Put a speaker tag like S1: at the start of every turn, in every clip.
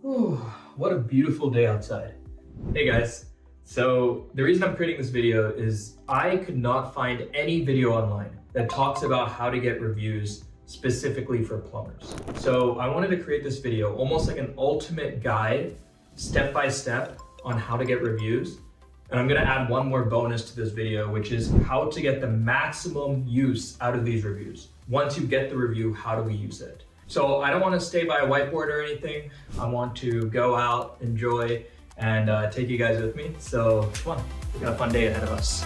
S1: Whew, what a beautiful day outside. Hey guys, so the reason I'm creating this video is I could not find any video online that talks about how to get reviews specifically for plumbers. So I wanted to create this video almost like an ultimate guide, step by step, on how to get reviews. And I'm gonna add one more bonus to this video, which is how to get the maximum use out of these reviews. Once you get the review, how do we use it? So I don't want to stay by a whiteboard or anything. I want to go out, enjoy, and take you guys with me. So come on, we got a fun day ahead of us.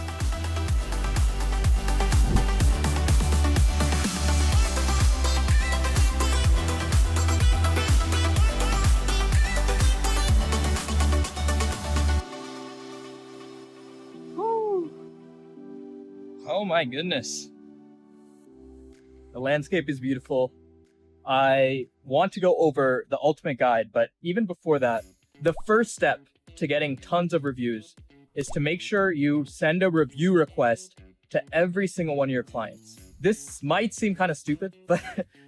S1: Woo. Oh my goodness. The landscape is beautiful. I want to go over the ultimate guide, but even before that, the first step to getting tons of reviews is to make sure you send a review request to every single one of your clients. This might seem kind of stupid, but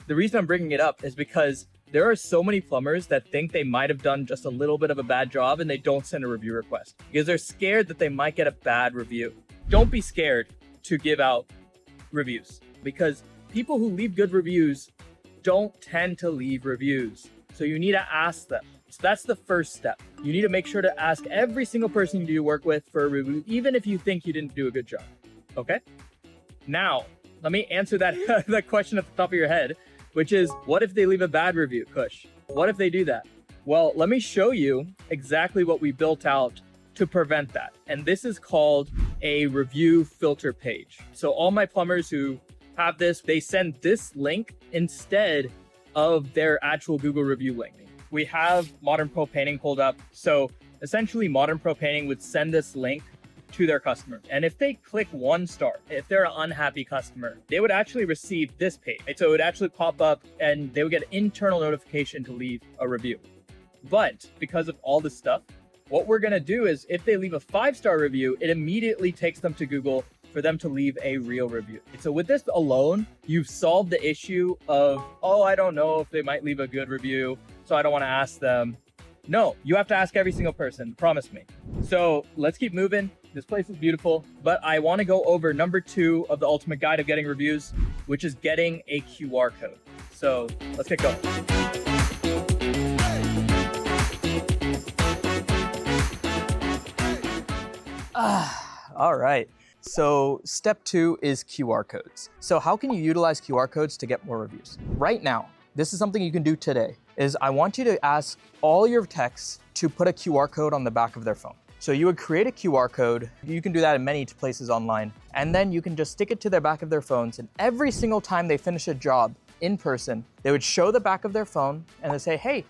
S1: the reason I'm bringing it up is because there are so many plumbers that think they might have done just a little bit of a bad job and they don't send a review request because they're scared that they might get a bad review. Don't be scared to give out reviews because people who leave good reviews don't tend to leave reviews. So you need to ask them. So that's the first step. You need to make sure to ask every single person you do work with for a review, even if you think you didn't do a good job. Okay? Now, let me answer that, that question at the top of your head, which is, what if they leave a bad review, Kush? What if they do that? Well, let me show you exactly what we built out to prevent that. And this is called a review filter page. So all my plumbers who have this, they send this link instead of their actual Google review link. We have Modern Pro Painting pulled up. So essentially Modern Pro Painting would send this link to their customer. And if they click 1 star, if they're an unhappy customer, they would actually receive this page. So it would actually pop up and they would get an internal notification to leave a review. But because of all this stuff, what we're gonna do is if they leave a 5-star review, it immediately takes them to Google for them to leave a real review. So with this alone, you've solved the issue of, oh, I don't know if they might leave a good review, so I don't want to ask them. No, you have to ask every single person, promise me. So let's keep moving. This place is beautiful, but I want to go over number 2 of the ultimate guide of getting reviews, which is getting a QR code. So let's get going. All right. So step 2 is QR codes. So how can you utilize QR codes to get more reviews? Right now, this is something you can do today, is I want you to ask all your techs to put a QR code on the back of their phone. So you would create a QR code. You can do that in many places online. And then you can just stick it to the back of their phones. And every single time they finish a job in person, they would show the back of their phone and they say, hey,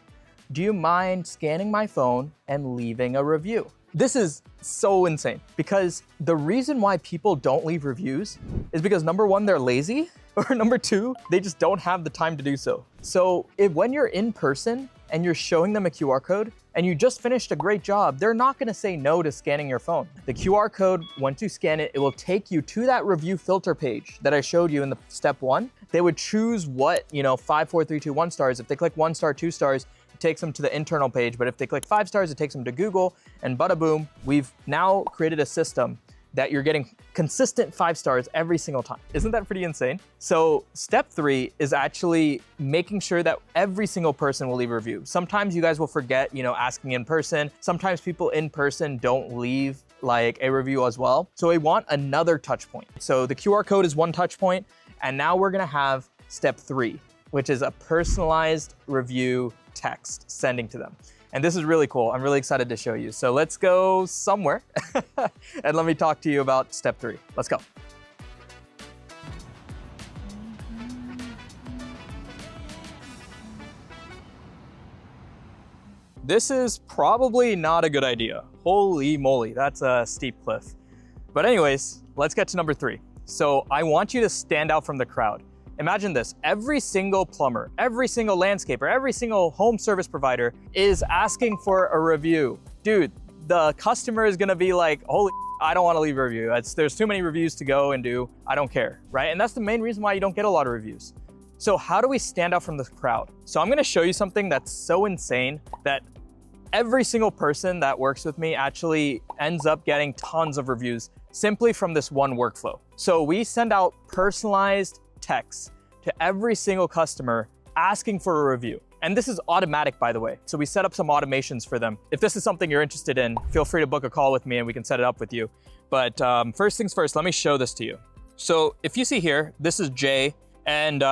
S1: do you mind scanning my phone and leaving a review? This is so insane because the reason why people don't leave reviews is because number 1, they're lazy, or number 2, they just don't have the time to do so. So when you're in person and you're showing them a QR code and you just finished a great job, they're not gonna say no to scanning your phone. The QR code, once you scan it, it will take you to that review filter page that I showed you in the step 1. They would choose what, 5, 4, 3, 2, 1 stars. If they click 1 star, 2 stars, takes them to the internal page, but if they click 5 stars, it takes them to Google, and bada boom, we've now created a system that you're getting consistent 5 stars every single time. Isn't that pretty insane? So step 3 is actually making sure that every single person will leave a review. Sometimes you guys will forget, asking in person. Sometimes people in person don't leave like a review as well. So we want another touch point. So the QR code is one touch point, and now we're gonna have step 3, which is a personalized review text sending to them. And this is really cool. I'm really excited to show you. So let's go somewhere and let me talk to you about step 3. Let's go. This is probably not a good idea. Holy moly, that's a steep cliff. But anyways, let's get to number 3. So I want you to stand out from the crowd. Imagine this, every single plumber, every single landscaper, every single home service provider is asking for a review. Dude, the customer is gonna be like, holy, I don't wanna leave a review. There's too many reviews to go and do, I don't care, right? And that's the main reason why you don't get a lot of reviews. So how do we stand out from the crowd? So I'm gonna show you something that's so insane that every single person that works with me actually ends up getting tons of reviews simply from this one workflow. So we send out personalized texts to every single customer asking for a review. And this is automatic, by the way. So we set up some automations for them. If this is something you're interested in, feel free to book a call with me and we can set it up with you. But first things first, let me show this to you. So if you see here, this is Jay, and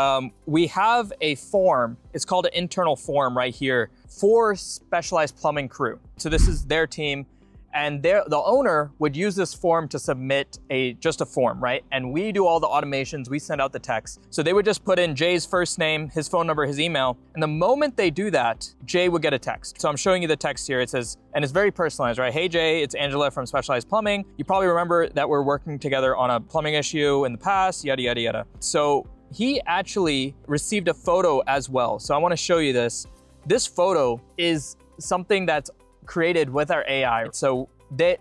S1: we have a form. It's called an internal form right here for Specialized Plumbing crew. So this is their team, and the owner would use this form to submit just a form, right? And we do all the automations, we send out the text. So they would just put in Jay's first name, his phone number, his email, and the moment they do that, Jay would get a text. So I'm showing you the text here. It says, and it's very personalized, right? Hey Jay, it's Angela from Specialized Plumbing. You probably remember that we're working together on a plumbing issue in the past, yada, yada, yada. So he actually received a photo as well. So I wanna show you this. This photo is something that's created with our AI. So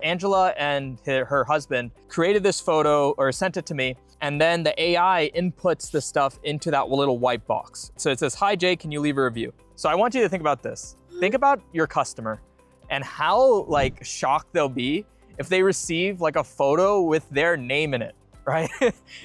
S1: Angela and her husband created this photo or sent it to me, and then the AI inputs the stuff into that little white box. So it says, hi Jay, can you leave a review? So I want you to think about this. Think about your customer and how like shocked they'll be if they receive like a photo with their name in it, right?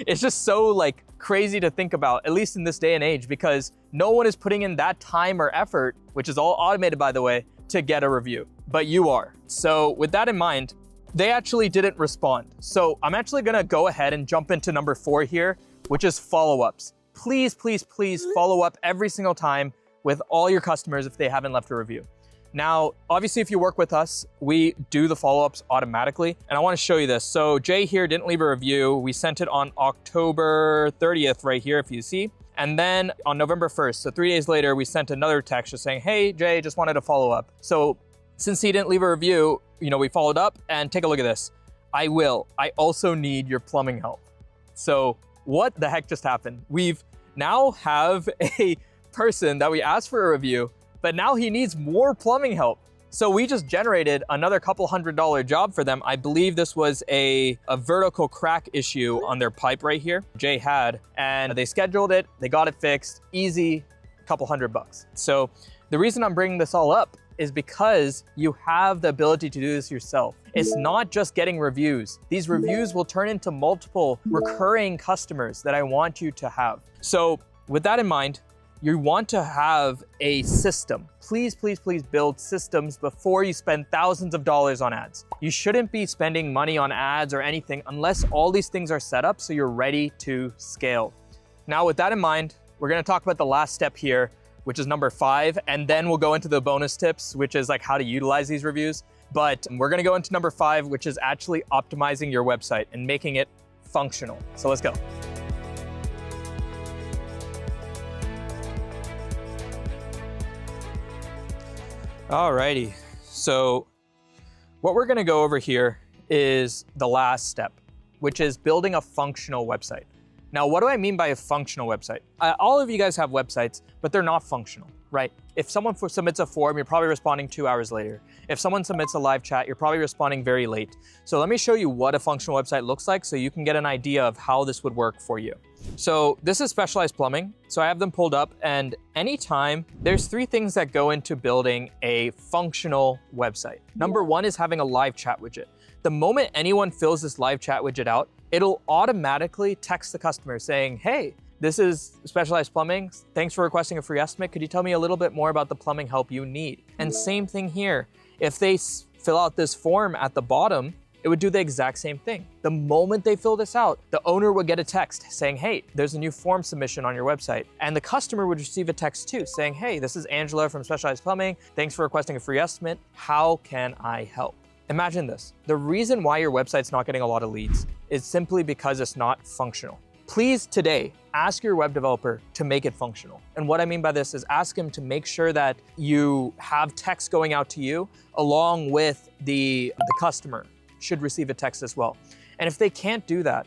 S1: It's just so like crazy to think about, at least in this day and age, because no one is putting in that time or effort, which is all automated by the way, to get a review, but you are. So with that in mind, they actually didn't respond. So I'm actually gonna go ahead and jump into number 4 here, which is follow-ups. Please, please, please follow up every single time with all your customers if they haven't left a review. Now, obviously, if you work with us, we do the follow-ups automatically, and I wanna show you this. So Jay here didn't leave a review. We sent it on October 30th right here, if you see. And then on November 1st, so 3 days later, we sent another text just saying, hey, Jay, just wanted to follow up. So since he didn't leave a review, we followed up, and take a look at this. I also need your plumbing help. So what the heck just happened? We've now have a person that we asked for a review, but now he needs more plumbing help. So we just generated another couple $100 job for them. I believe this was a vertical crack issue on their pipe right here, Jay had, and they scheduled it, they got it fixed, easy, couple $100. So the reason I'm bringing this all up is because you have the ability to do this yourself. It's not just getting reviews. These reviews will turn into multiple recurring customers that I want you to have. So with that in mind, you want to have a system. Please, please, please build systems before you spend thousands of dollars on ads. You shouldn't be spending money on ads or anything unless all these things are set up so you're ready to scale. Now, with that in mind, we're gonna talk about the last step here, which is number 5, and then we'll go into the bonus tips, which is like how to utilize these reviews. But we're gonna go into number 5, which is actually optimizing your website and making it functional. So let's go. Alrighty, so what we're gonna go over here is the last step, which is building a functional website. Now, what do I mean by a functional website? All of you guys have websites, but they're not functional, right? If someone submits a form, you're probably responding 2 hours later. If someone submits a live chat, you're probably responding very late. So let me show you what a functional website looks like so you can get an idea of how this would work for you. So this is Specialized Plumbing. So I have them pulled up, and anytime, there's 3 things that go into building a functional website. Number 1 is having a live chat widget. The moment anyone fills this live chat widget out, it'll automatically text the customer saying, hey, this is Specialized Plumbing. Thanks for requesting a free estimate. Could you tell me a little bit more about the plumbing help you need? And same thing here. If they fill out this form at the bottom, it would do the exact same thing. The moment they fill this out, the owner would get a text saying, hey, there's a new form submission on your website. And the customer would receive a text too saying, hey, this is Angela from Specialized Plumbing. Thanks for requesting a free estimate. How can I help? Imagine this. The reason why your website's not getting a lot of leads is simply because it's not functional. Please today, ask your web developer to make it functional. And what I mean by this is ask him to make sure that you have text going out to you along with the customer should receive a text as well. And if they can't do that,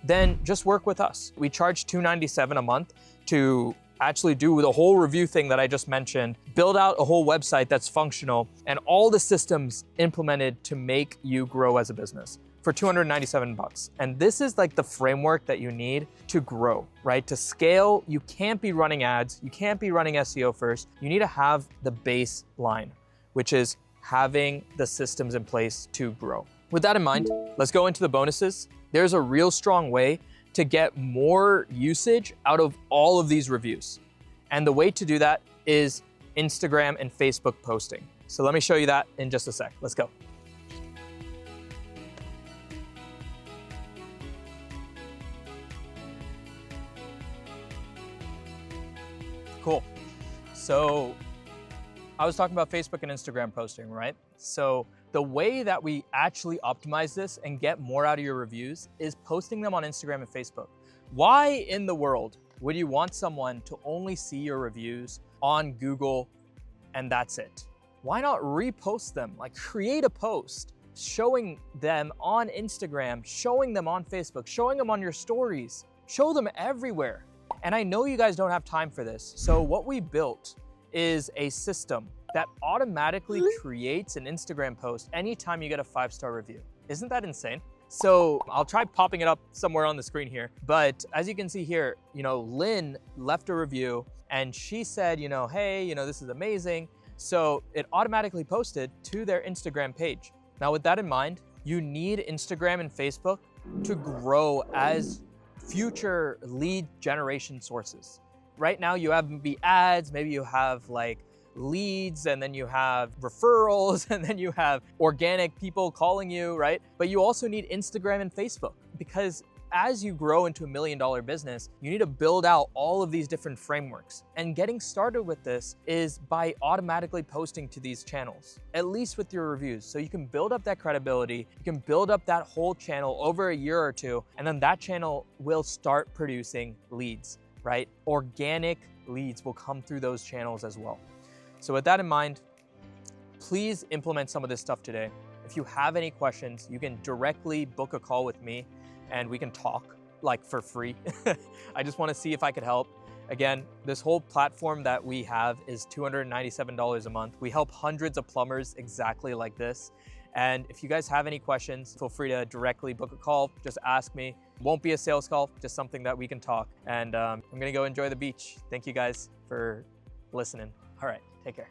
S1: then just work with us. We charge $297 a month to actually do the whole review thing that I just mentioned, build out a whole website that's functional and all the systems implemented to make you grow as a business for $297. And this is like the framework that you need to grow, right? To scale, you can't be running ads, you can't be running SEO first. You need to have the baseline, which is having the systems in place to grow. With that in mind, let's go into the bonuses. There's a real strong way to get more usage out of all of these reviews. And the way to do that is Instagram and Facebook posting. So let me show you that in just a sec. Let's go. Cool. So I was talking about Facebook and Instagram posting, right? So the way that we actually optimize this and get more out of your reviews is posting them on Instagram and Facebook. Why in the world would you want someone to only see your reviews on Google and that's it? Why not repost them? Like, create a post showing them on Instagram, showing them on Facebook, showing them on your stories, show them everywhere. And I know you guys don't have time for this. So what we built is a system that automatically creates an Instagram post anytime you get a 5-star review. Isn't that insane? So I'll try popping it up somewhere on the screen here. But as you can see here, Lynn left a review and she said, hey, this is amazing. So it automatically posted to their Instagram page. Now, with that in mind, you need Instagram and Facebook to grow as future lead generation sources. Right now you have maybe ads, maybe you have like leads, and then you have referrals, and then you have organic people calling you, right? But you also need Instagram and Facebook, because as you grow into $1 million business, you need to build out all of these different frameworks. And getting started with this is by automatically posting to these channels, at least with your reviews. So you can build up that credibility, you can build up that whole channel over a year or two, and then that channel will start producing leads, right? Organic leads will come through those channels as well. So with that in mind, please implement some of this stuff today. If you have any questions, you can directly book a call with me and we can talk like for free. I just want to see if I could help. Again, this whole platform that we have is $297 a month. We help hundreds of plumbers exactly like this. And if you guys have any questions, feel free to directly book a call. Just ask me. Won't be a sales call, just something that we can talk. And I'm gonna go enjoy the beach. Thank you guys for listening. All right, take care.